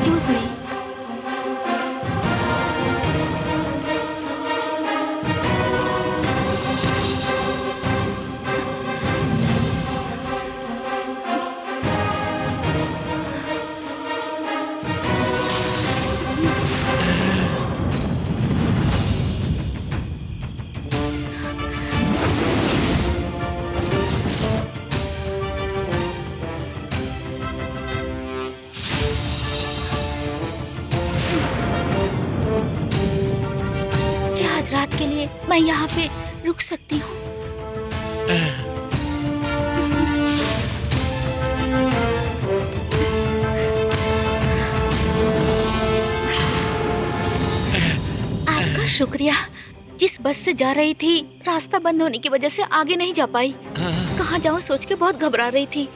Excuse me. आज रात के लिए मैं यहाँ पे रुक सकती हूँ? आपका शुक्रिया। जिस बस से जा रही थी रास्ता बंद होने की वजह से आगे नहीं जा पाई। कहाँ जाऊँ सोच के बहुत घबरा रही थी।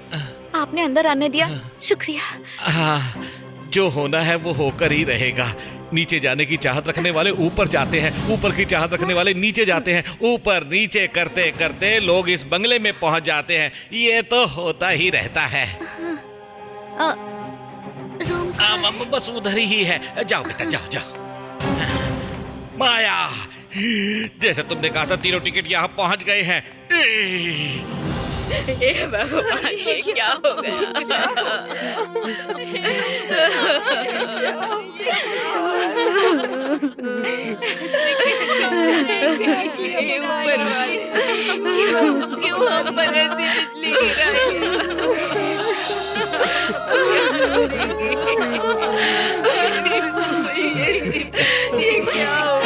आपने अंदर आने दिया, शुक्रिया। जो होना है वो होकर ही रहेगा। नीचे जाने की चाहत रखने वाले ऊपर जाते हैं, ऊपर की चाहत रखने वाले नीचे जाते हैं, ऊपर नीचे करते करते लोग इस बंगले में पहुंच जाते हैं। ये तो होता ही रहता है। बस उधर ही है। जाओ बेटा, जाओ जाओ। माया, जैसे तुमने कहा था तीनों टिकट यहाँ पहुंच गए हैं। भगवान, ये क्या हो गया? क्यों हम पर ऐसी बिजली ये क्या हो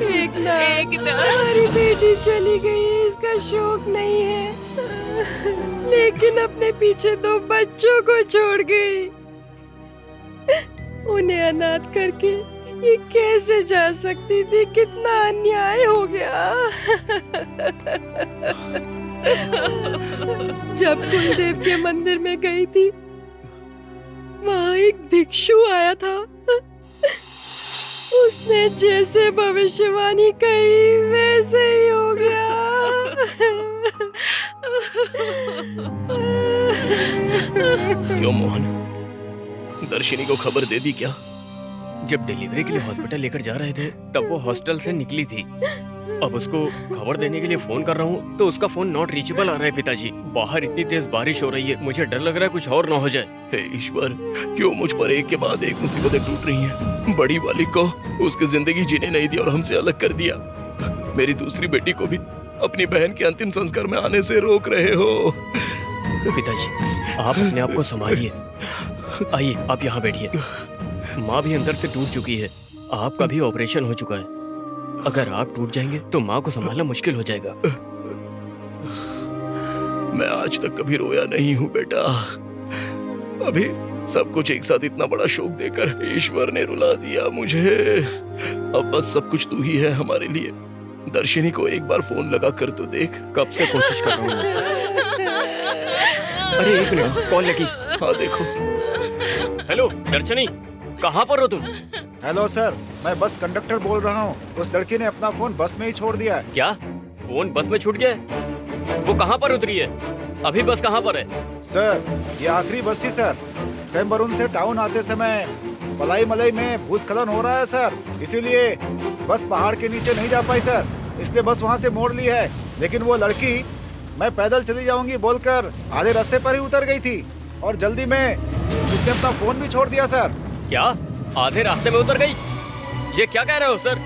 एक ना हमारी बेटी चली गई है, इसका शौक नहीं है, लेकिन अपने पीछे 2 बच्चों को छोड़ गई। उन्हें अनाथ करके ये कैसे जा सकती थी? कितना अन्याय हो गया। जब कुलदेव के मंदिर में गई थी, वहाँ एक भिक्षु आया था। उसने जैसे भविष्यवाणी कही वैसे ही हो गया। क्यों मोहन, दर्शिनी को खबर दे दी क्या? जब डिलीवरी के लिए हॉस्पिटल लेकर जा रहे थे तब वो हॉस्टल से निकली थी। अब उसको खबर देने के लिए फोन कर रहा हूँ तो उसका फोन नॉट रीचेबल आ रहा है। पिताजी, बाहर इतनी तेज बारिश हो रही है, मुझे डर लग रहा है कुछ और ना हो जाए। हे ईश्वर, क्यों मुझ पर एक के बाद एक मुसीबतें टूट रही हैं। बड़ी वाली को उसकी जिंदगी जीने नहीं दी और हमसे अलग कर दिया। मेरी दूसरी बेटी को भी अपनी बहन के अंतिम संस्कार में आने से रोक रहे हो। पिताजी, आप अपने आप को संभालिए। आइए, आप यहाँ बैठिए। माँ भी अंदर से टूट चुकी है, आपका भी ऑपरेशन हो चुका है। अगर आप टूट जाएंगे तो माँ को संभालना मुश्किल हो जाएगा। मैं आज तक कभी रोया नहीं हूँ बेटा। अभी सब कुछ एक साथ इतना बड़ा शोक देकर ईश्वर ने रुला दिया मुझे। अब बस सब कुछ तू ही है हमारे लिए। दर्शिनी को एक बार फोन लगा कर तो देख। कब से कोशिश कर रहा हूँ। अरे एक मिनट, कॉल लगी। हाँ देखो। हेलो दर्शनी, कहाँ पर हो तुम? हेलो सर, मैं बस कंडक्टर बोल रहा हूँ। उस लड़की ने अपना फोन बस में ही छोड़ दिया है। क्या फोन बस में छूट गया? वो कहाँ पर उतरी है? अभी बस कहाँ पर है? सर, ये आखिरी बस थी सर। सैमबरून से टाउन आते समय पलाई मलई में भूस्खलन हो रहा है सर, इसीलिए बस पहाड़ के नीचे नहीं जा पाई सर, इसलिए बस वहाँ से मोड़ ली है। लेकिन वो लड़की मैं पैदल चली जाऊंगी बोलकर आधे रास्ते पर ही उतर गई थी और जल्दी में उसने अपना फोन भी छोड़ दिया सर। क्या आधे रास्ते में उतर गई? ये क्या कह रहे हो सर?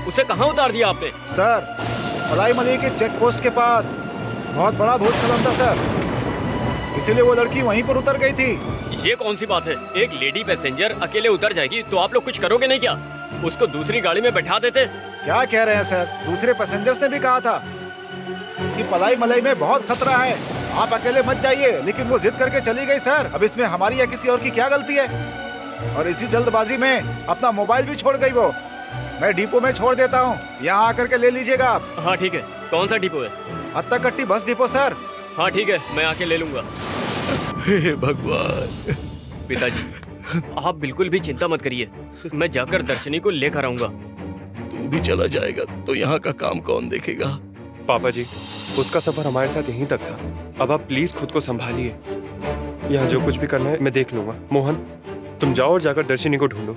उसे कहाँ उतार दिया आपने? सर, पलाई मलई के चेक पोस्ट के पास बहुत बड़ा भूस्खलन था सर, इसीलिए वो लड़की वहीं पर उतर गई थी। ये कौन सी बात है? एक लेडी पैसेंजर अकेले उतर जाएगी तो आप लोग कुछ करोगे नहीं क्या? उसको दूसरी गाड़ी में बैठा देते। क्या कह रहे हैं सर? दूसरे पैसेंजर्स ने भी कहा था कि पलाई मलई में बहुत खतरा है, आप अकेले मत जाइए, लेकिन वो जिद करके चली गई सर। अब इसमें हमारी या किसी और की क्या गलती है? और इसी जल्दबाजी में अपना मोबाइल भी छोड़ गई वो। मैं डिपो में छोड़ देता हूँ, यहाँ आकर के ले लीजिएगा आप। हाँ ठीक है। कौन सा डिपो है? अत्ताकट्टी बस डिपो सर। हाँ ठीक है, मैं आके ले लूंगा। हे भगवान। पिताजी, आप बिल्कुल भी चिंता मत करिए, मैं जाकर दर्शनी को लेकर आऊंगा। तू भी चला जाएगा तो यहाँ का काम कौन देखेगा? पापा जी, उसका सफर हमारे साथ यहीं तक था। अब आप प्लीज खुद को संभालिए। यहाँ जो कुछ भी करना है मैं देख लूंगा। मोहन, तुम जाओ और जाकर दर्शिनी को ढूंढो।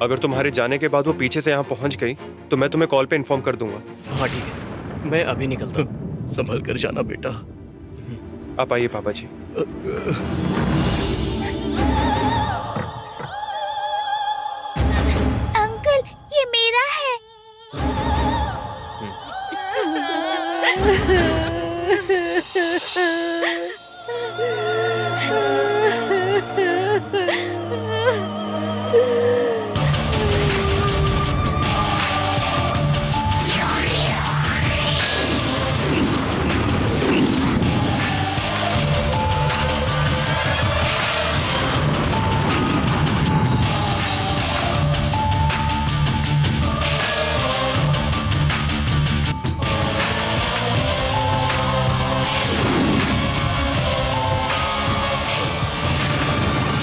अगर तुम्हारे जाने के बाद वो पीछे से यहाँ पहुंच गई तो मैं तुम्हें कॉल पे इन्फॉर्म कर दूंगा। हाँ ठीक है, मैं अभी निकलता हूँ। संभल कर जाना बेटा। आप आइए पापा जी। अंकल, ये मेरा है।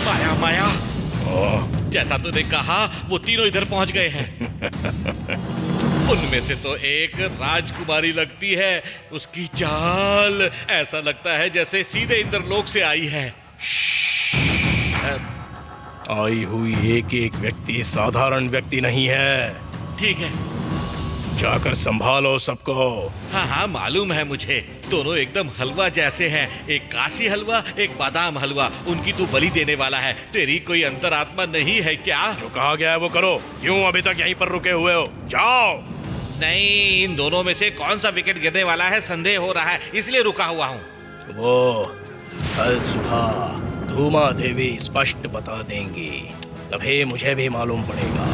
माया माया, जैसा तूने कहा वो तीनों इधर पहुंच गए हैं। उनमें से तो एक राजकुमारी लगती है, उसकी चाल ऐसा लगता है जैसे सीधे इंद्रलोक से आई है। आई हुई एक एक व्यक्ति साधारण व्यक्ति नहीं है। ठीक है, जाकर संभालो सबको। हाँ हाँ मालूम है मुझे, दोनों एकदम हलवा जैसे हैं। एक काशी हलवा, एक बादाम हलवा। उनकी तू बलि देने वाला है। तेरी कोई अंतरात्मा नहीं है क्या? जो कहा गया है वो करो। क्यों अभी तक यहीं पर रुके हुए हो? जाओ। नहीं, इन दोनों में से कौन सा विकेट गिरने वाला है संदेह हो रहा है, इसलिए रुका हुआ हूँ। वो कल सुबह धूमा देवी स्पष्ट बता देंगी, तभी मुझे भी मालूम पड़ेगा।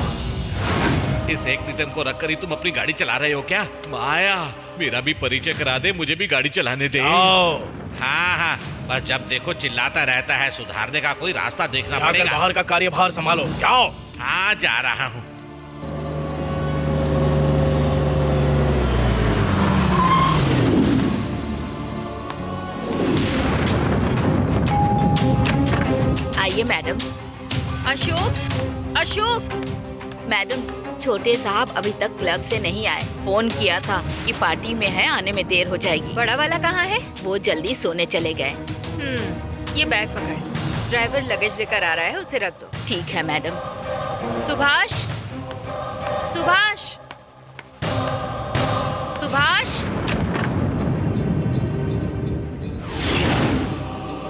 इस एक नितम को रखकर ही तुम अपनी गाड़ी चला रहे हो क्या? माया, मेरा भी परिचय करा दे, मुझे भी गाड़ी चलाने दे। आओ। हाँ हाँ, बस जब देखो चिल्लाता रहता है। सुधारने का कोई रास्ता देखना पड़ेगा। बाहर का कार्यभार संभालो। जाओ। हाँ, जा रहा हूँ। आइए मैडम। अशोक, अशोक, मैडम, छोटे साहब अभी तक क्लब से नहीं आए। फोन किया था कि पार्टी में है, आने में देर हो जाएगी। बड़ा वाला कहाँ है? वो जल्दी सोने चले गए। ये बैग पकड़। ड्राइवर लगेज लेकर आ रहा है, उसे रख दो। ठीक है मैडम। सुभाष, सुभाष, सुभाष।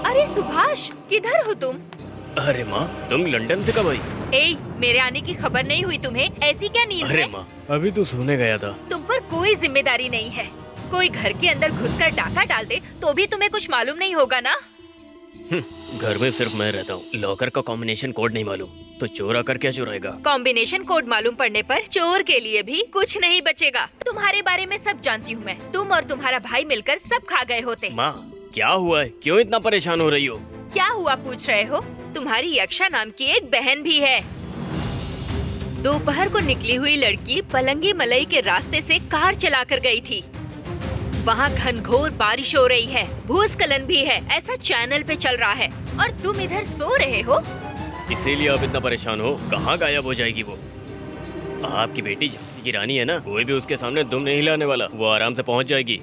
अरे सुभाष, किधर हो तुम? अरे माँ, तुम लंदन से कब आई? ए, मेरे आने की खबर नहीं हुई तुम्हें? ऐसी क्या नींद अरे है? माँ, अभी तो सोने गया था। तुम पर कोई जिम्मेदारी नहीं है। कोई घर के अंदर घुसकर डाका डाल दे तो भी तुम्हें कुछ मालूम नहीं होगा ना? घर में सिर्फ मैं रहता हूँ। लॉकर का कॉम्बिनेशन कोड नहीं मालूम तो चोर आकर क्या चुराएगा? कॉम्बिनेशन कोड मालूम पड़ने पर चोर के लिए भी कुछ नहीं बचेगा। तुम्हारे बारे में सब जानती हूँ मैं। तुम और तुम्हारा भाई मिलकर सब खा गए होते। माँ, क्या हुआ है? क्यों इतना परेशान हो रही हो? क्या हुआ पूछ रहे हो? तुम्हारी यक्षा नाम की एक बहन भी है। दोपहर को निकली हुई लड़की पलंगी मलई के रास्ते से कार चलाकर गई थी। वहाँ घनघोर बारिश हो रही है, भूस्खलन भी है, ऐसा चैनल पे चल रहा है, और तुम इधर सो रहे हो। इसीलिए आप इतना परेशान हो? कहाँ गायब हो जाएगी वो? आपकी बेटी की रानी है ना, कोई भी उसके सामने दुम नहीं हिलाने वाला। वो आराम से पहुँच जाएगी।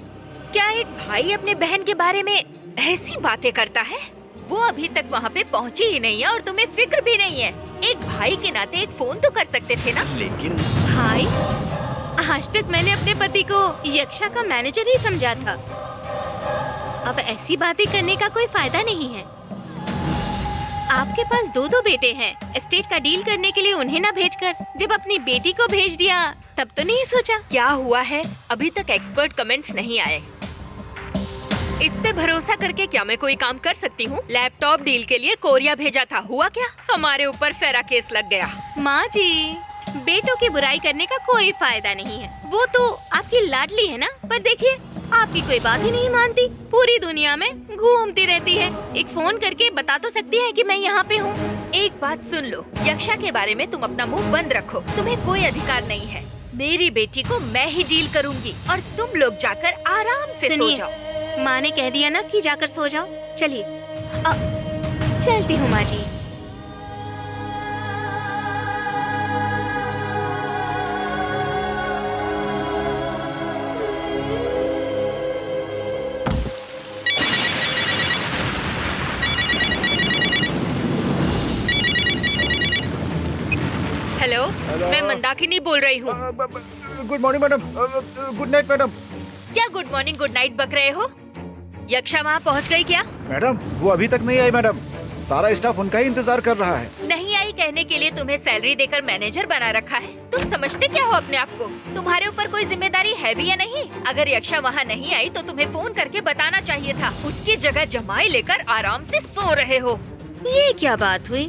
क्या एक भाई अपने बहन के बारे में ऐसी बातें करता है? वो अभी तक वहाँ पे पहुँची ही नहीं है और तुम्हें फिक्र भी नहीं है। एक भाई के नाते एक फोन तो कर सकते थे ना? लेकिन भाई, आज तक मैंने अपने पति को यक्षा का मैनेजर ही समझा था। अब ऐसी बातें करने का कोई फायदा नहीं है। आपके पास दो बेटे हैं। एस्टेट का डील करने के लिए उन्हें ना भेजकर जब अपनी बेटी को भेज दिया तब तो नहीं सोचा? क्या हुआ है? अभी तक एक्सपर्ट कमेंट्स नहीं आए। इस पे भरोसा करके क्या मैं कोई काम कर सकती हूँ? लैपटॉप डील के लिए कोरिया भेजा था, हुआ क्या? हमारे ऊपर फेरा केस लग गया। माँ जी, बेटों की बुराई करने का कोई फायदा नहीं है। वो तो आपकी लाडली है ना, पर देखिए आपकी कोई बात ही नहीं मानती। पूरी दुनिया में घूमती रहती है। एक फोन करके बता तो सकती है कि मैं यहाँ पे हूँ। एक बात सुन लो, यक्षा के बारे में तुम अपना मुंह बंद रखो। तुम्हें कोई अधिकार नहीं है। मेरी बेटी को मैं ही डील करूँगी और तुम लोग जाकर आराम से सो जाओ। माँ ने कह दिया ना कि जाकर सो जाओ। चलिए चलती हूँ माँ जी। हेलो, मैं मंदाकिनी बोल रही हूँ। Good morning madam. Good night madam. क्या गुड मॉर्निंग गुड नाइट बक रहे हो? यक्षा वहाँ पहुँच गई क्या? मैडम वो अभी तक नहीं आई मैडम। सारा स्टाफ उनका ही इंतजार कर रहा है। नहीं आई कहने के लिए तुम्हें सैलरी देकर मैनेजर बना रखा है। तुम समझते क्या हो अपने आप को? तुम्हारे ऊपर कोई जिम्मेदारी है भी या नहीं? अगर यक्षा वहाँ नहीं आई तो तुम्हें फोन करके बताना चाहिए था। उसकी जगह जमाई लेकर आराम से सो रहे हो। ये क्या बात हुई?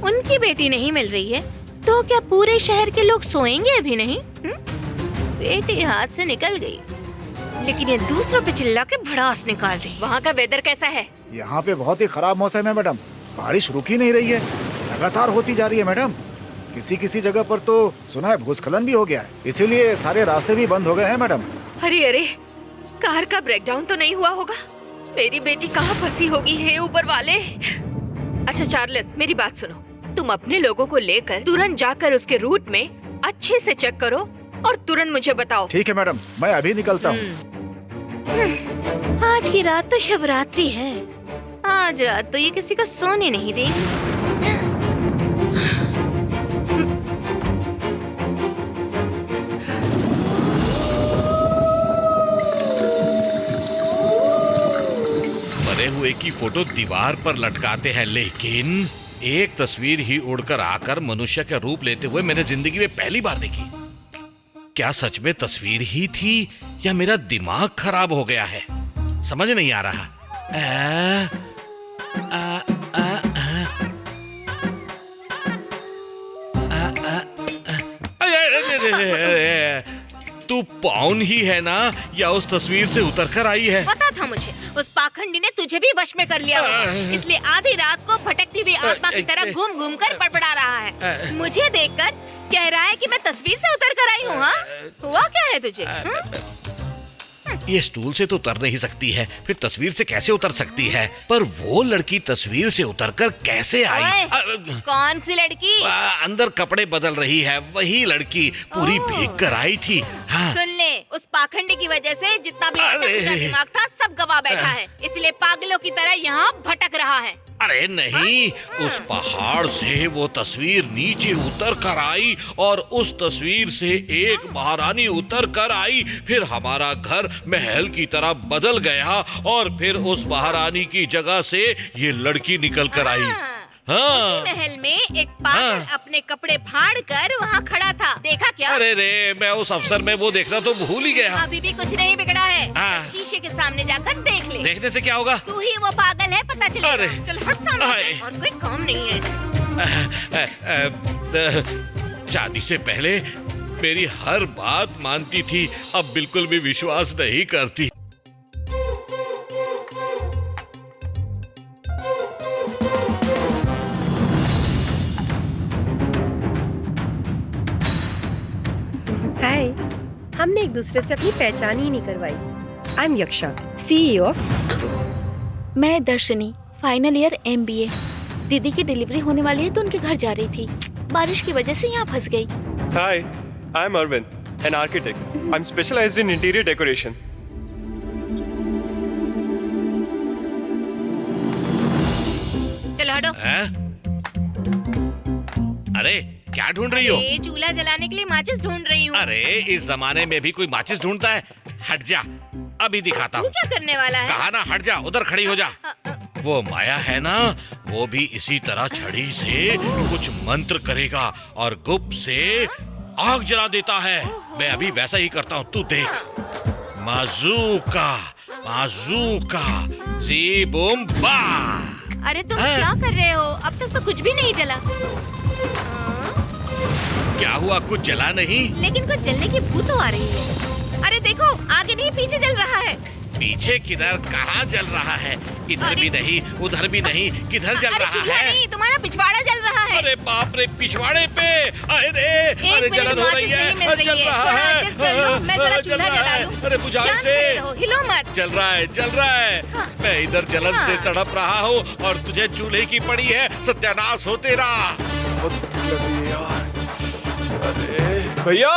उनकी बेटी नहीं मिल रही है तो क्या पूरे शहर के लोग सोएंगे अभी नहीं? बेटी हाथ से निकल गई, लेकिन ये दूसरों पे चिल्ला के भड़ास निकाल रही। वहाँ का वेदर कैसा है? यहाँ पे बहुत ही खराब मौसम है मैडम। बारिश रुक ही नहीं रही है, लगातार होती जा रही है मैडम। किसी किसी जगह पर तो सुना है भूस्खलन भी हो गया है, इसीलिए सारे रास्ते भी बंद हो गए हैं मैडम। अरे अरे, कार का ब्रेकडाउन तो नहीं हुआ होगा? मेरी बेटी कहाँ फंसी होगी हे ऊपर वाले। अच्छा चार्ल्स, मेरी बात सुनो। तुम अपने लोगों को लेकर तुरंत जाकर उसके रूट में अच्छे से चेक करो और तुरंत मुझे बताओ। ठीक है मैडम, मैं अभी निकलता हूँ। आज की रात तो शिवरात्रि है। आज रात तो ये किसी को सोने नहीं देगी। मरे हुए की फोटो दीवार पर लटकाते हैं, लेकिन एक तस्वीर ही उड़कर आकर मनुष्य का रूप लेते हुए मैंने जिंदगी में पहली बार देखी। क्या सच में तस्वीर ही थी या मेरा दिमाग खराब हो गया है? समझ नहीं आ रहा। तू पौन ही है ना या उस तस्वीर से उतर कर आई है? पता था मुझे उस पाखंडी ने तुझे भी वश में कर लिया होगा, इसलिए आधी रात को भटकती हुई आत्मा की तरह घूम घूम कर बड़बड़ा रहा है। मुझे देखकर कह रहा है कि मैं तस्वीर से उतर कर आई हूँ। हाँ, हुआ क्या है तुझे? ये स्टूल से तो उतर नहीं सकती है, फिर तस्वीर से कैसे उतर सकती है? पर वो लड़की तस्वीर से उतरकर कैसे आई? कौन सी लड़की? अंदर कपड़े बदल रही है, वही लड़की पूरी भीग कर आई थी। हाँ। सुन ले, उस पाखंडी की वजह से जितना भी बचा दिमाग था सब गवा बैठा है, इसलिए पागलों की तरह यहाँ भटक रहा है। अरे नहीं, उस पहाड़ से वो तस्वीर नीचे उतर कर आई और उस तस्वीर से एक महारानी उतर कर आई, फिर हमारा घर महल की तरह बदल गया और फिर उस महारानी की जगह से ये लड़की निकल कर आई। हाँ। उसी महल में एक पागल अपने कपड़े फाड़ कर वहाँ खड़ा था, देखा क्या? अरे रे, मैं उस अवसर में वो देखना तो भूल ही गया। अभी भी कुछ नहीं बिगड़ा है। हाँ। शीशे के सामने जाकर देख ले। देखने से क्या होगा? तू ही वो पागल है, पता चलेगा। अरे। चल हट सामने से, और कोई काम नहीं है। शादी से पहले मेरी हर बात मानती थी, अब बिल्कुल भी विश्वास नहीं करती। हाय, हमने एक दूसरे से अपनी पहचान ही नहीं करवाई। I am यक्षा, CEO of. मैं दर्शनी, फाइनल ईयर MBA। दीदी की डिलीवरी होने वाली है तो उनके घर जा रही थी, बारिश की वजह से यहाँ फंस गई। Hi, I'm Arvind, an architect. I'm specialized in interior decoration. चलो हटो। अरे क्या ढूंढ रही हो? अरे, चूल्हा जलाने के लिए माचिस ढूंढ रही हूँ। अरे इस जमाने में भी कोई माचिस ढूंढता है? हट जा, अभी दिखाता तू हूँ। क्या करने वाला है? कहा ना हट जा, उधर खड़ी हो जा। वो माया है ना, वो भी इसी तरह छड़ी से कुछ मंत्र करेगा और गुप्त से आग जला देता है। मैं अभी वैसा ही करता हूँ, तू देख। माजूका माजूका जी बूम बा। अरे तुम क्या कर रहे हो? अब तक तो कुछ भी नहीं जला। क्या हुआ, कुछ जला नहीं? लेकिन कुछ जलने की बू तो आ रही है। अरे देखो, आगे नहीं पीछे जल रहा है। पीछे किधर, कहाँ जल रहा है? इधर भी नहीं, उधर भी नहीं, किधर जल अरे रहा चूल्हा है? नहीं, तुम्हारा पिछवाड़ा जल रहा है। अरे बाप रे, पिछवाड़े पे। अरे अरे जलन हो रही है, मिल रही जल है। रहा थोड़ा है। एडजस्ट कर लो, मैं जरा जल चूल्हा रहा जला है। लूं। अरे बुझाए शांत से। खड़े रहो, हिलो मत। चल रहा है, चल रहा है। मैं इधर जलन से तड़प रहा हूँ और तुझे चूल्हे की पड़ी है। सत्यानाश हो तेरा। अरे भैया,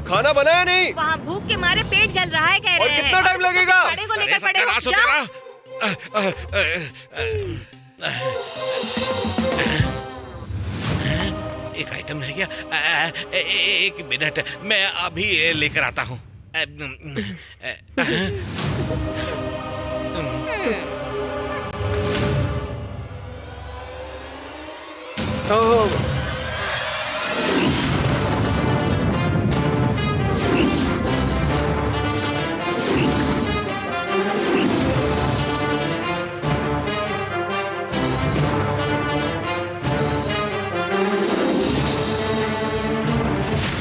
खाना बनाया नहीं? वहाँ भूख के मारे पेट जल रहा है, कह और रहे हैं। कितना टाइम लगेगा? बड़े को अरे लेकर पड़े हो, सत्यानाश हो जाओ। तेरा। एक आइटम रह गया। एक मिनट, मैं अभी लेकर आता हूँ।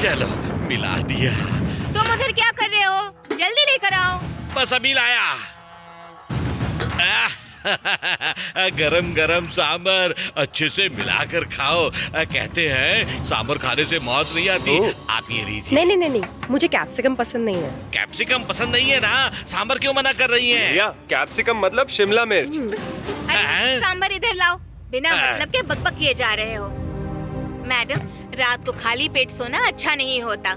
चलो मिला दिया। तुम उधर क्या कर रहे हो? जल्दी लेकर आओ। बस अभी लाया। गरम गरम सांबर अच्छे से मिलाकर खाओ। कहते हैं सांबर खाने से मौत नहीं आती। आप ये लीजिए। नहीं, मुझे कैप्सिकम पसंद नहीं है। कैप्सिकम पसंद नहीं है ना? सांबर क्यों मना कर रही हैं? भैया कैप्सिकम मतलब शिमला मिर्च। अरे सांबर इधर लाओ। बिना मतलब के बकबक किए जा रहे हो। मैडम, रात को खाली पेट सोना अच्छा नहीं होता।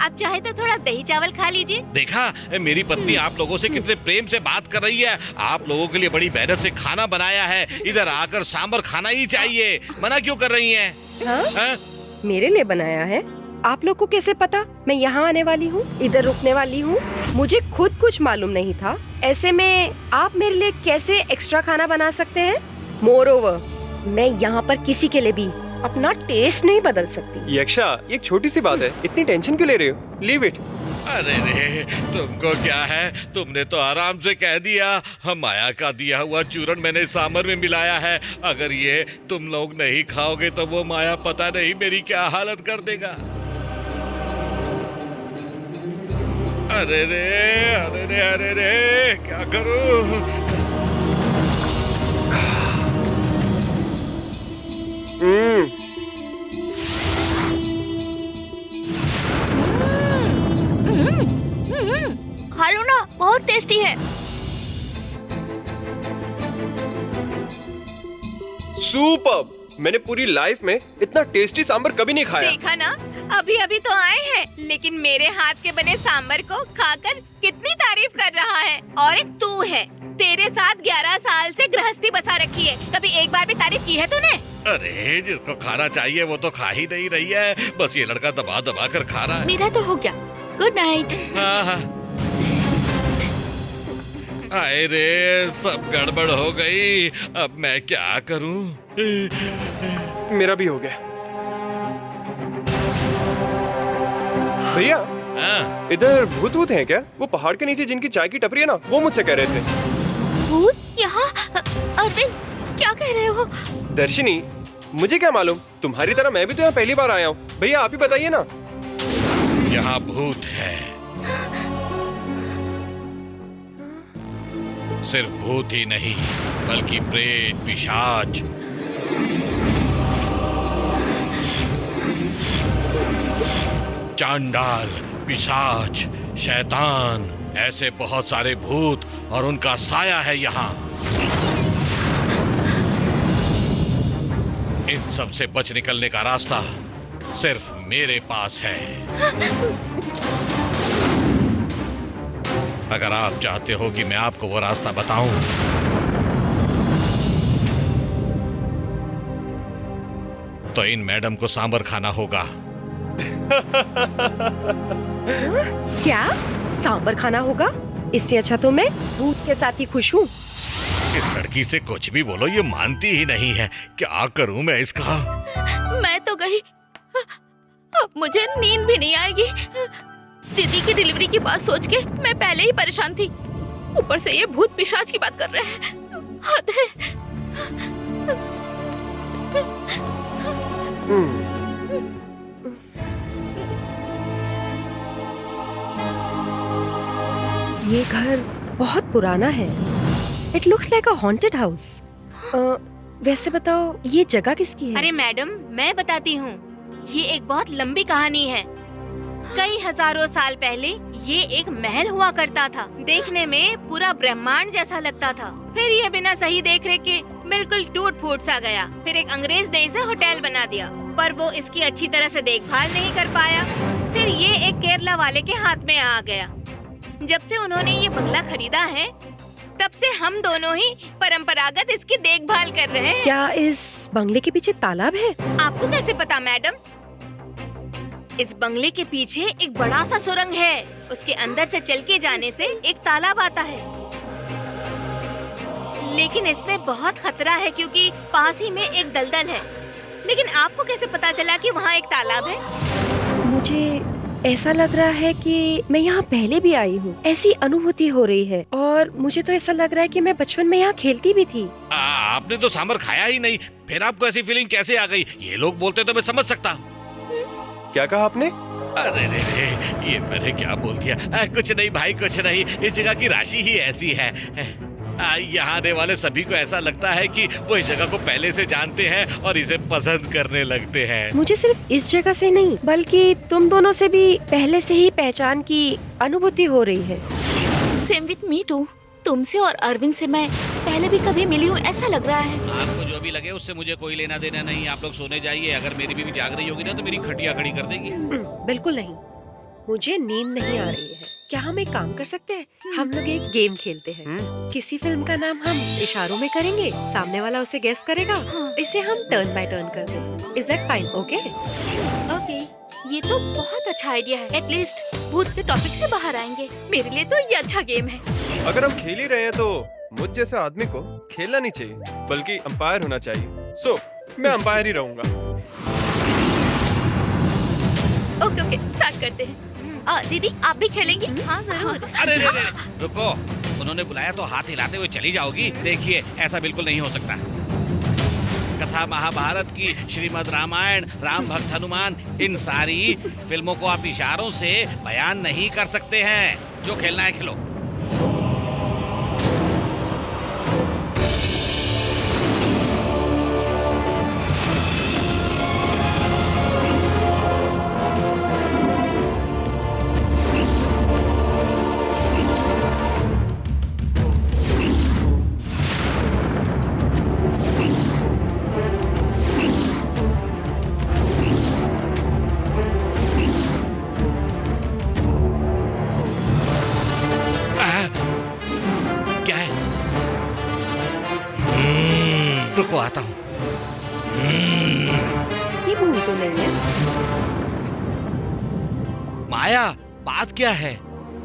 आप चाहे तो थोड़ा दही चावल खा लीजिए। देखा, मेरी पत्नी आप लोगों से कितने प्रेम से बात कर रही है। आप लोगों के लिए बड़ी मेहनत से खाना बनाया है, इधर आकर सांबर खाना ही चाहिए। मना क्यों कर रही हैं? हाँ? मेरे लिए बनाया है? आप लोग को कैसे पता मैं यहाँ आने वाली हूँ, इधर रुकने वाली हूँ? मुझे खुद कुछ मालूम नहीं था। ऐसे में आप मेरे लिए कैसे एक्स्ट्रा खाना बना सकते हैं? मोरओवर, मैं यहाँ पर किसी के लिए भी अपना टेस्ट नहीं बदल सकती। यक्षा, ये एक छोटी सी बात है, इतनी टेंशन क्यों ले रहे हो? Leave it. अरे रे, तुमको क्या है? तुमने तो आराम से कह दिया। हम माया का दिया हुआ चूरन मैंने सांबर में मिलाया है। अगर ये तुम लोग नहीं खाओगे तो वो माया पता नहीं मेरी क्या हालत कर देगा। अरे रे, अरे रे, अरे रे, क्या करूं? खा लो ना, बहुत टेस्टी है। सुपर्ब! मैंने पूरी लाइफ में इतना टेस्टी सांबर कभी नहीं खाया। देखा ना, अभी अभी तो आए हैं, लेकिन मेरे हाथ के बने सांबर को खाकर कितनी तारीफ कर रहा है। और एक तू है, तेरे साथ 11 साल से गृहस्थी बसा रखी है, कभी एक बार भी तारीफ की है तूने? अरे जिसको खाना चाहिए वो तो खा ही नहीं रही है, बस ये लड़का दबा दबा कर खा रहा है। मेरा तो हो गया। Good night. हाँ। आए रे, सब गड़बड़ हो गई। अब मैं क्या करूं? मेरा भी हो गया। भैया, हाँ? इधर भूत वूत हैं क्या? वो पहाड़ के नीचे जिनकी चाय की टपरी है ना, वो मुझसे कह रहे थे। भूत यहाँ? अरविंद, क्या कह रहे हो? दर्शिनी, मुझे क्या मालूम, तुम्हारी तरह मैं भी तो यहाँ पहली बार आया हूँ। भैया आप ही बताइए ना। यहाँ भूत है। सिर्फ भूत ही नहीं, बल्कि प्रेत, पिशाच, चांडाल, पिशाच, शैतान, ऐसे बहुत सारे भूत और उनका साया है यहाँ। इन सब से बच निकलने का रास्ता सिर्फ मेरे पास है। अगर आप चाहते हो कि मैं आपको वो रास्ता बताऊं, तो इन मैडम को सांबर खाना होगा। क्या सांबर खाना होगा? इससे अच्छा तो मैं भूत के साथ ही खुश हूँ। इस लड़की से कुछ भी बोलो, ये मानती ही नहीं है। क्या करूं मैं इसका? मैं तो गई, अब मुझे नींद भी नहीं आएगी। दीदी की डिलीवरी की बात सोच के मैं पहले ही परेशान थी, ऊपर से ये भूत पिशाच की बात कर रहे हैं। हद है। ये घर बहुत पुराना है। It looks like a haunted house. वैसे बताओ, ये जगह किसकी है? अरे मैडम, मैं बताती हूँ, ये एक बहुत लंबी कहानी है। कई हजारों साल पहले ये एक महल हुआ करता था। देखने में पूरा ब्रह्मांड जैसा लगता था। फिर ये बिना सही देखरेख के बिल्कुल टूट फूट सा गया। फिर एक अंग्रेज ने इसे होटल बना दिया, पर वो इसकी अच्छी तरह से देखभाल नहीं कर पाया। फिर ये एक केरला वाले के हाथ में आ गया। जब से उन्होंने ये बंगला खरीदा है, तब से हम दोनों ही परंपरागत इसकी देखभाल कर रहे हैं। क्या इस बंगले के पीछे तालाब है? आपको कैसे पता मैडम? इस बंगले के पीछे एक बड़ा सा सुरंग है। उसके अंदर से चल के जाने से एक तालाब आता है, लेकिन इसमें बहुत खतरा है क्योंकि पास ही में एक दलदल है। लेकिन आपको कैसे पता चला कि वहाँ एक तालाब है? मुझे ऐसा लग रहा है कि मैं यहाँ पहले भी आई हूँ। ऐसी अनुभूति हो रही है और मुझे तो ऐसा लग रहा है कि मैं बचपन में यहाँ खेलती भी थी। आपने तो सांभर खाया ही नहीं, फिर आपको ऐसी फीलिंग कैसे आ गई? ये लोग बोलते तो मैं समझ सकता। क्या कहा आपने? अरे रे, ये मैंने क्या बोल दिया? कुछ नहीं भाई, कुछ नहीं। इस जगह की राशि ही ऐसी है। यहाँ आने वाले सभी को ऐसा लगता है कि वो इस जगह को पहले से जानते हैं और इसे पसंद करने लगते हैं। मुझे सिर्फ इस जगह से नहीं बल्कि तुम दोनों से भी पहले से ही पहचान की अनुभूति हो रही है। Same with me too. तुमसे और अरविंद से मैं पहले भी कभी मिली हूँ ऐसा लग रहा है। आपको जो भी लगे उससे मुझे कोई लेना देना नहीं। आप लोग सोने जाइए। अगर मेरी बीवी जाग रही होगी ना तो मेरी खटिया खड़ी कर देगी। बिल्कुल नहीं, मुझे नींद नहीं आ रही है। क्या हम एक काम कर सकते हैं? हम लोग एक गेम खेलते हैं। किसी फिल्म का नाम हम इशारों में करेंगे, सामने वाला उसे गेस करेगा। इसे हम टर्न बाय टर्न करते हैं। Is that fine? Okay okay, ये तो बहुत अच्छा आइडिया है। एटलीस्ट भूत के टॉपिक से बाहर आएंगे। मेरे लिए तो ये अच्छा गेम है। अगर हम खेल ही रहे हैं तो मुझ जैसे आदमी को खेलना नहीं चाहिए बल्कि अंपायर होना चाहिए। सो मैं अंपायर ही रहूंगा। ओके ओके, स्टार्ट करते हैं। दीदी आप भी खेलेंगी? हाँ जरूर। अरे रे रे, रुको। उन्होंने बुलाया तो हाथ हिलाते हुए चली जाओगी? देखिए, ऐसा बिल्कुल नहीं हो सकता। कथा महाभारत की, श्रीमद् रामायण, राम भक्त हनुमान, इन सारी फिल्मों को आप इशारों से बयान नहीं कर सकते हैं। जो खेलना है खेलो। रुको, आता हूँ। ये भूल तो नहीं है। माया, बात क्या है?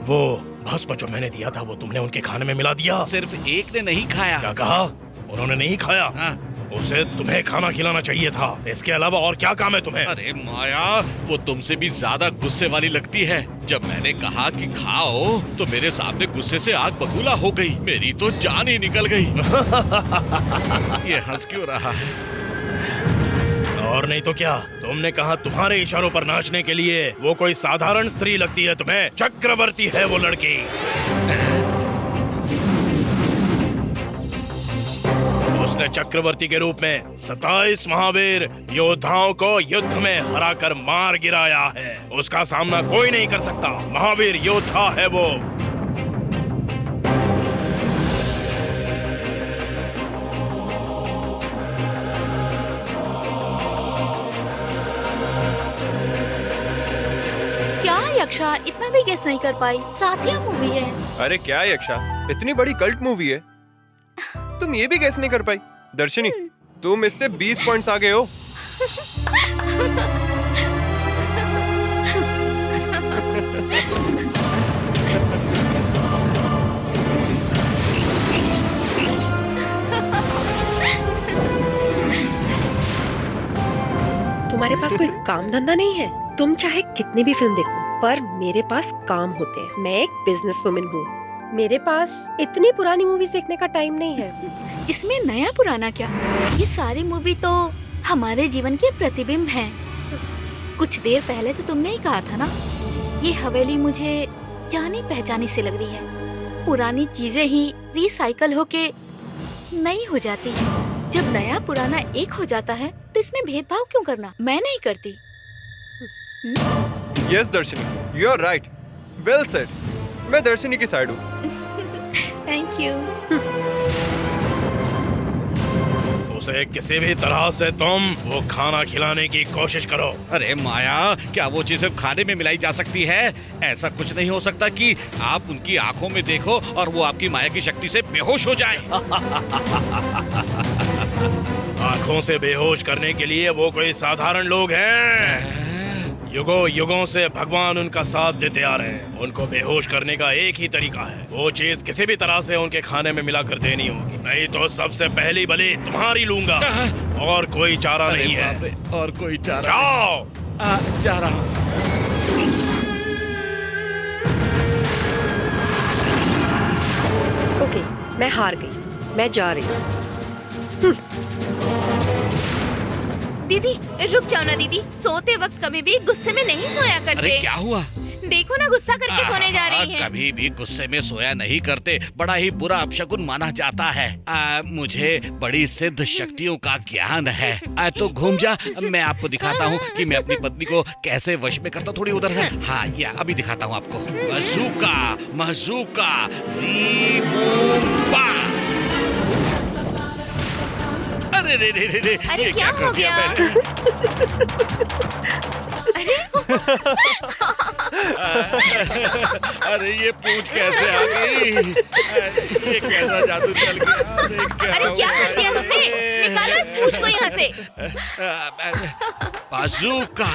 वो भस्म जो मैंने दिया था वो तुमने उनके खाने में मिला दिया। सिर्फ एक ने नहीं खाया। क्या कहा? उन्होंने नहीं खाया? हाँ। उसे तुम्हें खाना खिलाना चाहिए था। इसके अलावा और क्या काम है तुम्हें? अरे माया, वो तुमसे भी ज्यादा गुस्से वाली लगती है। जब मैंने कहा कि खाओ तो मेरे सामने गुस्से से आग बबूला हो गई। मेरी तो जान ही निकल गई। ये हंस क्यों रहा? और नहीं तो क्या? तुमने कहा तुम्हारे इशारों पर नाचने के लिए वो कोई साधारण स्त्री लगती है तुम्हें? चक्रवर्ती है वो लड़की। उसने चक्रवर्ती के रूप में 27 महावीर योद्धाओं को युद्ध में हराकर मार गिराया है। उसका सामना कोई नहीं कर सकता। महावीर योद्धा है वो। क्या यक्षा इतना भी गेस नहीं कर पाई? साथिया मूवी है। अरे क्या यक्षा, इतनी बड़ी कल्ट मूवी है, तुम ये भी कैसे नहीं कर पाई? दर्शनी, तुम इससे 20 पॉइंट्स आगे हो। तुम्हारे पास कोई काम धंधा नहीं है? तुम चाहे कितनी भी फिल्म देखो, पर मेरे पास काम होते हैं। मैं एक बिजनेस वुमन हूँ। मेरे पास इतनी पुरानी मूवीज देखने का टाइम नहीं है। इसमें नया पुराना क्या? ये सारी मूवी तो हमारे जीवन के प्रतिबिंब हैं। कुछ देर पहले तो तुमने ही कहा था ना, ये हवेली मुझे जानी पहचानी से लग रही है। पुरानी चीजें ही रिसाइकल होके नई हो जाती है। जब नया पुराना एक हो जाता है तो इसमें भेदभाव क्यों करना? मैं नहीं करती। Yes Darshani, you are right, well said. मैं दर्शनी की साइड हूँ। Thank you. उसे किसी भी तरह से तुम वो खाना खिलाने की कोशिश करो। अरे माया, क्या वो चीज सिर्फ खाने में मिलाई जा सकती है? ऐसा कुछ नहीं हो सकता कि आप उनकी आंखों में देखो और वो आपकी माया की शक्ति से बेहोश हो जाए। आंखों से बेहोश करने के लिए वो कोई साधारण लोग हैं? युगों युगों से भगवान उनका साथ देते आ रहे हैं। उनको बेहोश करने का एक ही तरीका है, वो चीज किसी भी तरह से उनके खाने में मिलाकर देनी होगी, नहीं तो सबसे पहली बलि तुम्हारी लूंगा। और कोई चारा नहीं है। और कोई चारा? जाओ। जा रहा हूं। ओके, मैं हार गई, मैं जा रही हूँ। दीदी रुक जाओ ना दीदी, सोते वक्त कभी भी गुस्से में नहीं सोया करते। अरे क्या हुआ? देखो ना गुस्सा करके सोने जा रही हैं। कभी भी गुस्से में सोया नहीं करते, बड़ा ही बुरा अपशकुन माना जाता है। मुझे बड़ी सिद्ध शक्तियों का ज्ञान है। तो घूम जा, मैं आपको दिखाता हूँ कि मैं अपनी पत्नी को कैसे वश में करता हूँ। थोड़ी उधर है। हाँ, या अभी दिखाता हूँ आपको। मजूका मजूका ज़ीबूबा। अरे रे रे रे रे, अरे ये क्या कर हो दिया गया? मैंने? अरे ये पूंछ कैसे आ गई? ये कैसा जादू चल गया? अरे क्या कर दिया तुमने? निकालो इस पूंछ को यहाँ से। मजूका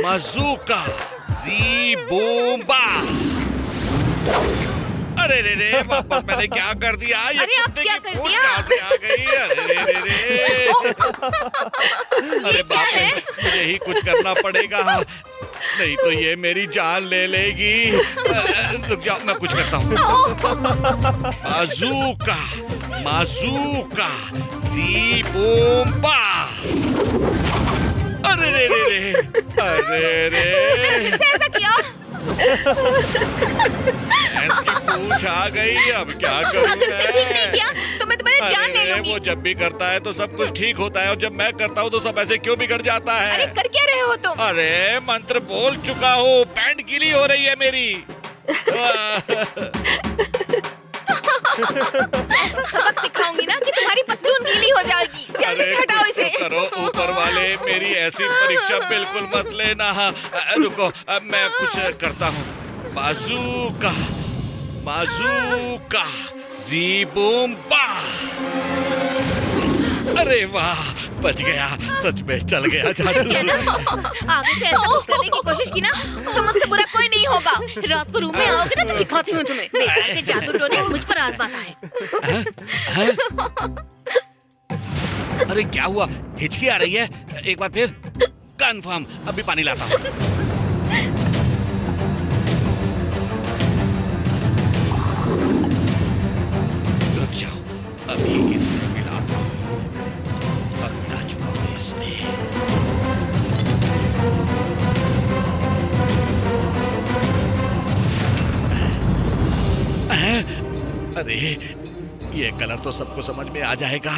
मजूका ज़ीबूबा। अरे रे रे, वापस मैंने क्या कर दिया? ये अरे आप कुत्ते क्या की कर पूंछ दिया? कहाँ से आ गई? अरे रे रे रे। अरे बाप रे, मुझे ही कुछ करना पड़ेगा, नहीं तो ये मेरी जान ले लेगी। रुक जाओ, मैं कुछ करता हूँ। मजूका मजूका ज़ीबूबा। अरे रे रे रे, अरे रे, फिर से ऐसा किया? ऐसी पूंछ आ गई, अब क्या करूं अगर उसे ठीक नहीं मैं? किया तो मैं तुम्हारी जान ले अरे लूंगी। वो जब भी करता है तो सब कुछ ठीक होता है, और जब मैं करता हूँ तो सब ऐसे क्यों बिगड़ जाता है? अरे कर क्या रहे हो तुम? अरे मंत्र बोल चुका हूँ, पैंट गीली हो रही है मेरी। ऐसा सबक सिखाऊंगी ना कि तुम्हारी पतलून गीली हो जाएगी। जल्दी से हटाओ इसे। करो ऊपर वाले, मेरी ऐसी परीक्षा बिल्कुल मत लेना। रुको, अब मैं कुछ करता हूँ। मजूका मजूका ज़ीबूबा। अरे वाह, बच गया, सच में चल गया जादू। क्या ना? आगे से ऐसा कुछ करने की कोशिश की ना तो मुझसे बुरा कोई नहीं होगा। रात को रूम में आओगे ना तो दिखाती हूँ तुम्हें। बेकार के जादू टोने मुझ पर आजमाता है। अरे क्या हुआ? हिचकी आ रही है? एक बार फिर कंफर्म। अभी पानी लाता हूँ। रुक जाओ, अभी इसमें मिलाता हूँ। अब मिला चुका हूँ इसमें। अरे ये कलर तो सबको समझ में आ जाएगा।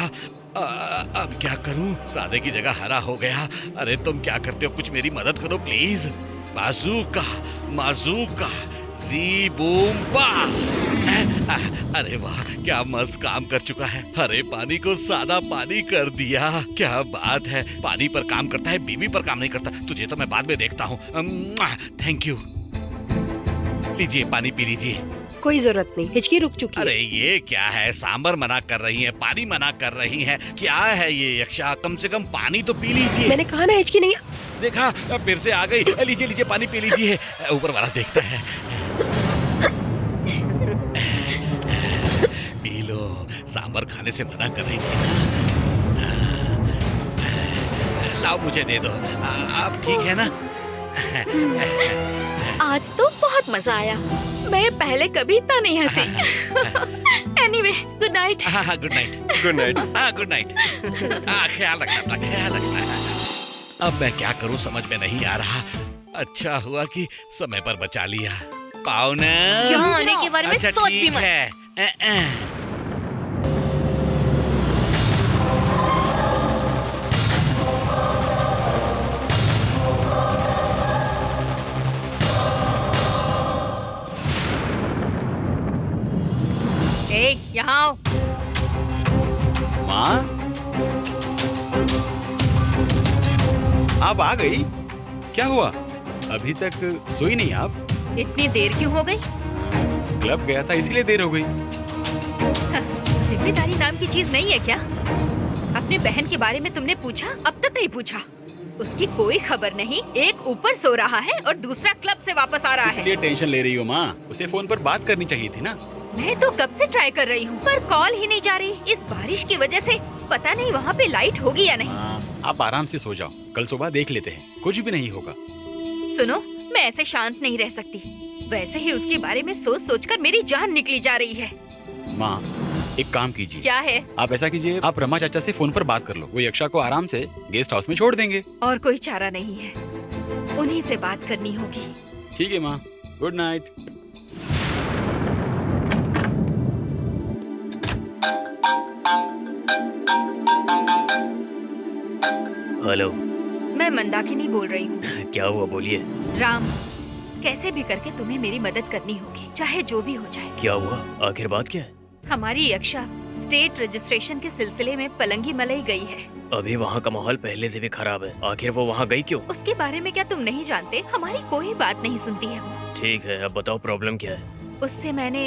अब क्या करूं? सादे की जगह हरा हो गया। अरे तुम क्या करते हो? कुछ मेरी मदद करो प्लीज। मजूका मजूका ज़ीबूबा। अरे वाह, क्या मस्त काम कर चुका है। हरे पानी को सादा पानी कर दिया। क्या बात है, पानी पर काम करता है, बीवी पर काम नहीं करता। तुझे तो मैं बाद में देखता हूँ। Thank you. लीजिए, पानी पी लीजिए। कोई जरूरत नहीं, हिचकी रुक चुकी अरे है। ये क्या है? सांबर मना कर रही है, पानी मना कर रही है, क्या है ये यक्षा? कम से कम पानी तो पी लीजिए। मैंने कहा ना हिचकी नहीं। देखा, फिर से आ गई। लीजिए लीजिए, पानी पी लीजिए। ऊपर वाला देखता है। पी लो, सांबर खाने से मना कर रही थी ना। लाओ, मुझे दे दो। आप ठीक है ना? आज तो बहुत मजा आया। मैं पहले कभी इतना नहीं हंसी। Anyway, good night. हाँ, गुड नाइट। Good night. हाँ, गुड नाइट। ख्याल रखना अपना, ख्याल रखना। अब मैं क्या करूं समझ में नहीं आ रहा। अच्छा हुआ कि समय पर बचा लिया। पाहुना, यहाँ आने के बारे में अच्छा, सोच भी ठीक मत। है। ए, यहाँ आओ। माँ, आप आ गई? क्या हुआ? अभी तक सोई नहीं आप? इतनी देर क्यों हो गई? क्लब गया था इसीलिए देर हो गई। जिम्मेदारी नाम की चीज नहीं है क्या? अपने बहन के बारे में तुमने पूछा? अब तक नहीं पूछा। उसकी कोई खबर नहीं। एक ऊपर सो रहा है और दूसरा क्लब से वापस आ रहा है। इसलिए टेंशन ले रही हो माँ? उसे फोन पर बात करनी चाहिए थी ना। मैं तो कब से ट्राई कर रही हूँ पर कॉल ही नहीं जा रही। इस बारिश की वजह से पता नहीं वहाँ पे लाइट होगी या नहीं। आप आराम से सो जाओ, कल सुबह देख लेते हैं, कुछ भी नहीं होगा। सुनो, मैं ऐसे शांत नहीं रह सकती। वैसे ही उसके बारे में सोच सोच कर मेरी जान निकली जा रही है। माँ एक काम कीजिए। क्या है? आप ऐसा कीजिए, आप रमा चाचा से फोन पर बात कर लो। वो यक्षा को आराम से गेस्ट हाउस में छोड़ देंगे। और कोई चारा नहीं है, उन्हीं से बात करनी होगी। ठीक है माँ, गुड नाइट। हेलो, मैं मंदाकिनी बोल रही हूँ। क्या हुआ, बोलिए। राम, कैसे भी करके तुम्हें मेरी मदद करनी होगी, चाहे जो भी हो जाए। क्या हुआ, आखिर बात क्या है? हमारी यक्षा स्टेट रजिस्ट्रेशन के सिलसिले में पलंगी मलई गई है। अभी वहाँ का माहौल पहले से भी खराब है, आखिर वो वहाँ गई क्यों? उसके बारे में क्या तुम नहीं जानते? हमारी कोई बात नहीं सुनती है वो। ठीक है, अब बताओ प्रॉब्लम क्या है? उससे मैंने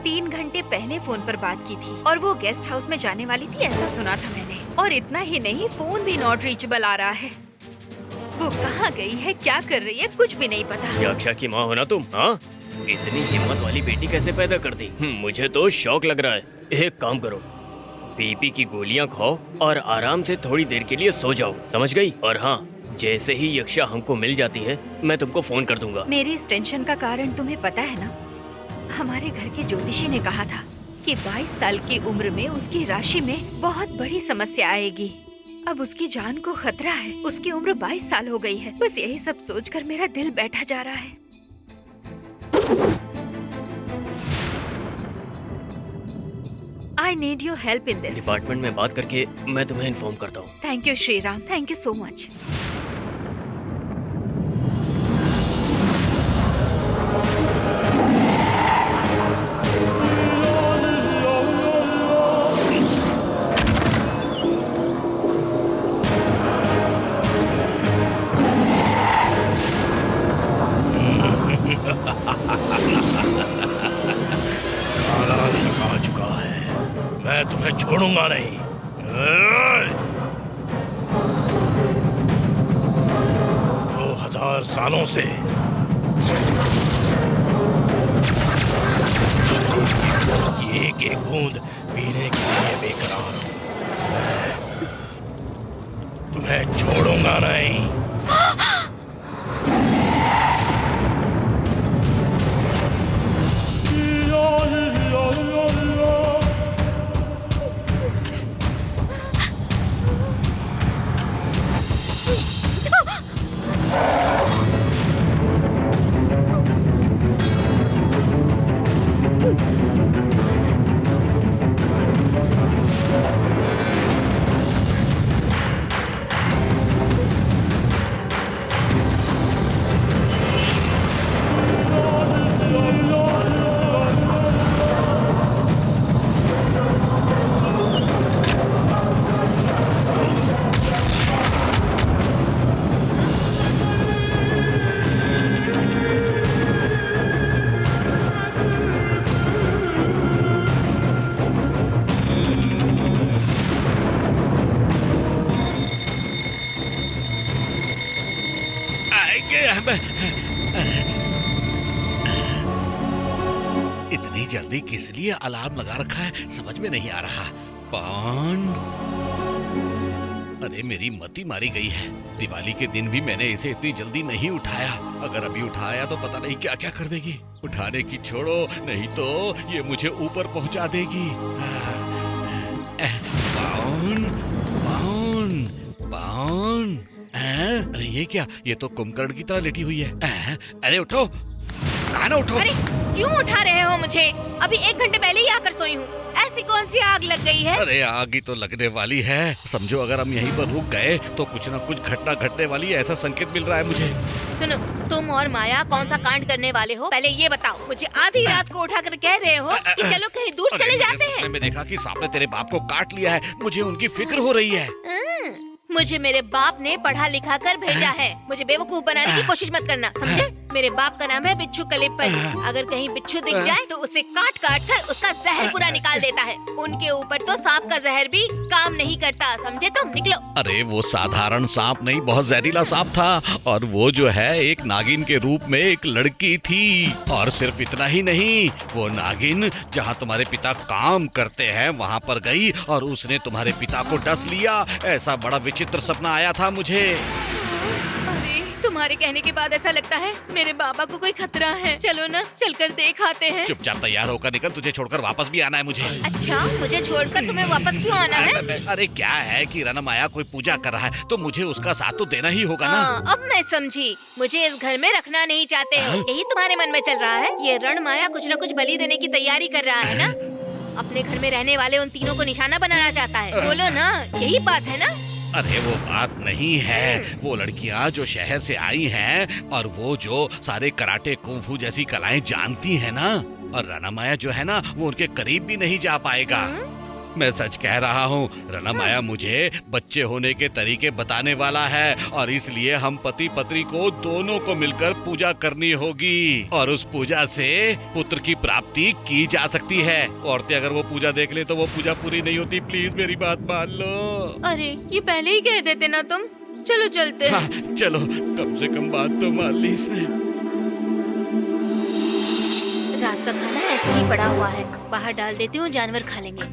3 घंटे पहले फोन पर बात की थी और वो गेस्ट हाउस में जाने वाली थी, ऐसा सुना था मैंने। और इतना ही नहीं, फोन भी नॉट रीचेबल आ रहा है। वो कहाँ गई है, क्या कर रही है, कुछ भी नहीं पता। यक्षा की माँ हो ना तुम? हाँ, इतनी हिम्मत वाली बेटी कैसे पैदा कर दी? मुझे तो शौक लग रहा है। एक काम करो, बीपी की गोलियां खाओ और आराम से थोड़ी देर के लिए सो जाओ, समझ गई? और हाँ, जैसे ही यक्षा हमको मिल जाती है मैं तुमको फोन कर दूंगा। मेरी इस टेंशन का कारण तुम्हें पता है ना? हमारे घर के ज्योतिषी ने कहा था कि 22 साल की उम्र में उसकी राशि में बहुत बड़ी समस्या आएगी। अब उसकी जान को खतरा है। उसकी उम्र 22 साल हो गई है। बस यही सब सोचकर मेरा दिल बैठा जा रहा है। I need your help in this. Department में बात करके मैं तुम्हें इन्फॉर्म करता हूँ। Thank you, Shriram. Thank you so much. आ चुका है, मैं तुम्हें छोड़ूंगा नहीं। 2000 सालों से एक एक बूंद पीने के लिए बेकरार हूं। मैं तुम्हें छोड़ूंगा नहीं। इतनी जल्दी किस लिए अलार्म लगा रखा है, समझ में नहीं आ रहा। पान, अरे मेरी मती मारी गई है। दिवाली के दिन भी मैंने इसे इतनी जल्दी नहीं उठाया। अगर अभी उठाया तो पता नहीं क्या क्या कर देगी। उठाने की छोड़ो, नहीं तो ये मुझे ऊपर पहुंचा देगी। पान, पान, पान। अरे ये क्या, ये तो कुंभकर्ण की तरह लेटी हुई है। अरे उठो, ना उठो। अरे क्यों उठा रहे हो मुझे? अभी 1 घंटे पहले ही आकर सोई हूँ। ऐसी कौन सी आग लग गई है? अरे आग ही तो लगने वाली है। समझो अगर हम यहीं पर रुक गए तो कुछ ना कुछ घटना घटने वाली है, ऐसा संकेत मिल रहा है मुझे। सुनो, तुम और माया कौन सा कांड करने वाले हो? पहले ये बताओ। मुझे आधी रात को उठाकर कह रहे हो कि चलो कहीं दूर चले जाते हैं। मैंने देखा कि सांप ने तेरे बाप को काट लिया है, मुझे उनकी फिक्र हो रही है। मुझे मेरे बाप ने पढ़ा लिखा कर भेजा है। मुझे बेवकूफ बनाने की कोशिश मत करना, समझे? मेरे बाप का नाम है बिच्छू कलिपति। अगर कहीं बिच्छू दिख जाए तो उसे काट काट कर उसका जहर पूरा निकाल देता है। उनके ऊपर तो सांप का जहर भी काम नहीं करता, समझे तुम? निकलो। अरे वो साधारण सांप नहीं, बहुत जहरीला सांप था। और वो जो है एक नागिन के रूप में एक लड़की थी। और सिर्फ इतना ही नहीं, वो नागिन जहाँ तुम्हारे पिता काम करते हैं वहाँ पर गई और उसने तुम्हारे पिता को डस लिया। ऐसा बड़ा विचित्र सपना आया था मुझे। अरे तुम्हारे कहने के बाद ऐसा लगता है मेरे बाबा को कोई खतरा है। चलो ना, चलकर देख आते हैं। चुपचाप तैयार होकर निकल, तुझे छोड़कर वापस भी आना है मुझे। अच्छा, मुझे छोड़कर तुम्हें वापस क्यों आना है? अरे क्या है कि रणमाया कोई पूजा कर रहा है तो मुझे उसका साथ तो देना ही होगा ना। अब मैं समझी, मुझे इस घर में रखना नहीं चाहते हो, यही तुम्हारे मन में चल रहा है। ये रणमाया कुछ न कुछ बलि देने की तैयारी कर रहा है ना। अपने घर में रहने वाले उन तीनों को निशाना बनाना चाहता है। बोलो ना, यही बात है ना? अरे वो बात नहीं है। वो लड़कियां जो शहर से आई हैं और वो जो सारे कराटे कुंफू जैसी कलाएं जानती हैं ना, और रणमाया जो है ना वो उनके करीब भी नहीं जा पाएगा। मैं सच कह रहा हूँ, रणमाया मुझे बच्चे होने के तरीके बताने वाला है और इसलिए हम पति पत्नी को दोनों को मिलकर पूजा करनी होगी और उस पूजा से पुत्र की प्राप्ति की जा सकती है। औरतें अगर वो पूजा देख ले तो वो पूजा पूरी नहीं होती। प्लीज मेरी बात मान लो। अरे ये पहले ही कह देते ना तुम। चलो चलते हैं। हाँ, चलो, कम से कम बात तो मान ली इसने। रात का खाना ऐसे ही पड़ा हुआ है, बाहर डाल देती हूँ, जानवर खा लेंगे।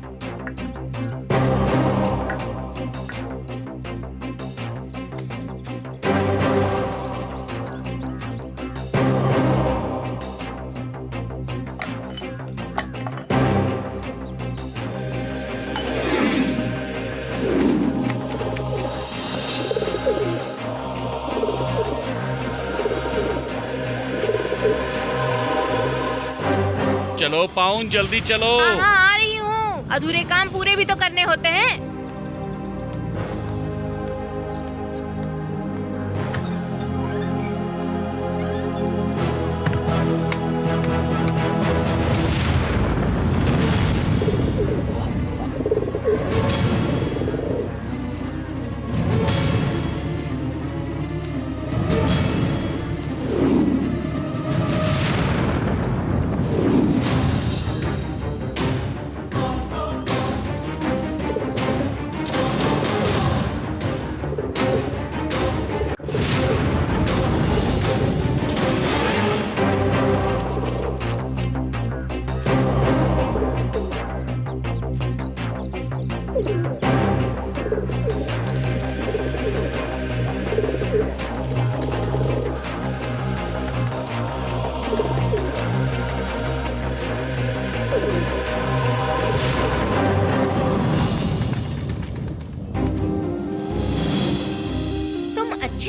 चलो पाउन, जल्दी चलो। हाँ, आ रही हूँ। अधूरे काम पूरे भी तो करने होते हैं।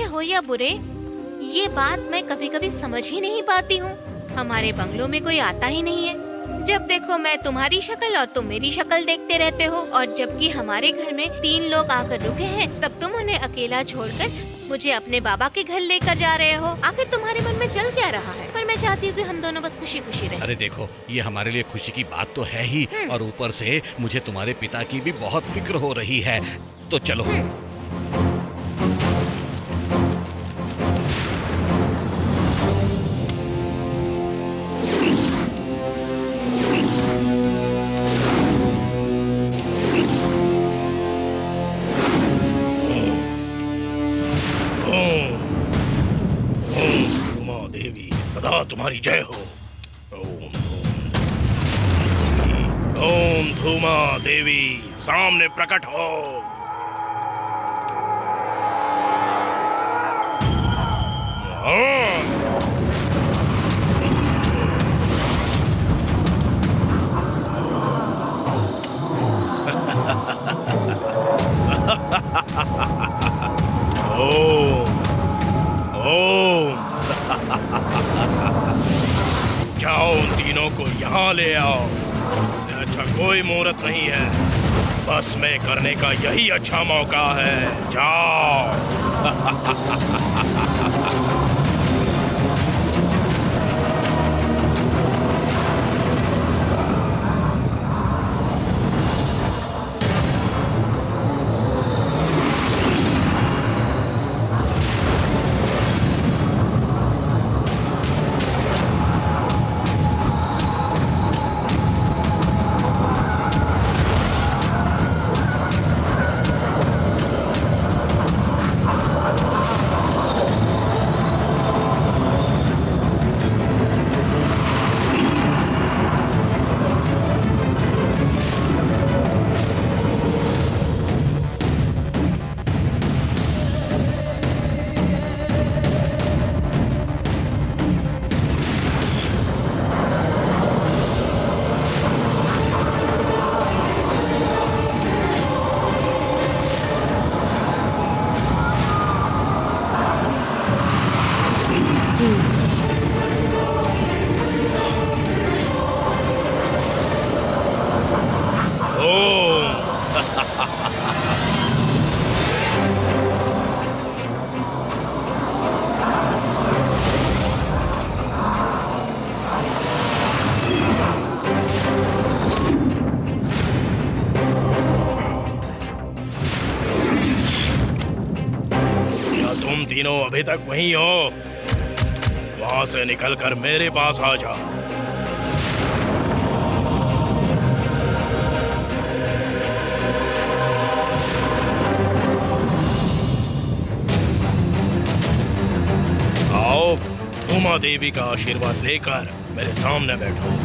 हो या बुरे, ये बात मैं कभी कभी समझ ही नहीं पाती हूँ। हमारे बंगलों में कोई आता ही नहीं है। जब देखो मैं तुम्हारी शक्ल और तुम मेरी शक्ल देखते रहते हो, और जबकि हमारे घर में 3 लोग आकर रुके हैं, तब तुम उन्हें अकेला छोड़कर मुझे अपने बाबा के घर लेकर जा रहे हो। आखिर तुम्हारे मन में चल क्या रहा है? पर मैं चाहती हूँ कि हम दोनों बस खुशी खुशी रहें। अरे देखो, ये हमारे लिए खुशी की बात तो है ही, और ऊपर से मुझे तुम्हारे पिता की भी बहुत फिक्र हो रही है। तो चलो। सदा तुम्हारी जय हो। ओम धूमा देवी सामने प्रकट हो। जाओ, उन तीनों को यहाँ ले आओ। इससे अच्छा कोई मुहूर्त नहीं है। बस में करने का यही अच्छा मौका है। जाओ। तीनों अभी तक वहीं हो? वहां से निकलकर मेरे पास आ जाओ। आओ, धूमा देवी का आशीर्वाद लेकर मेरे सामने बैठो।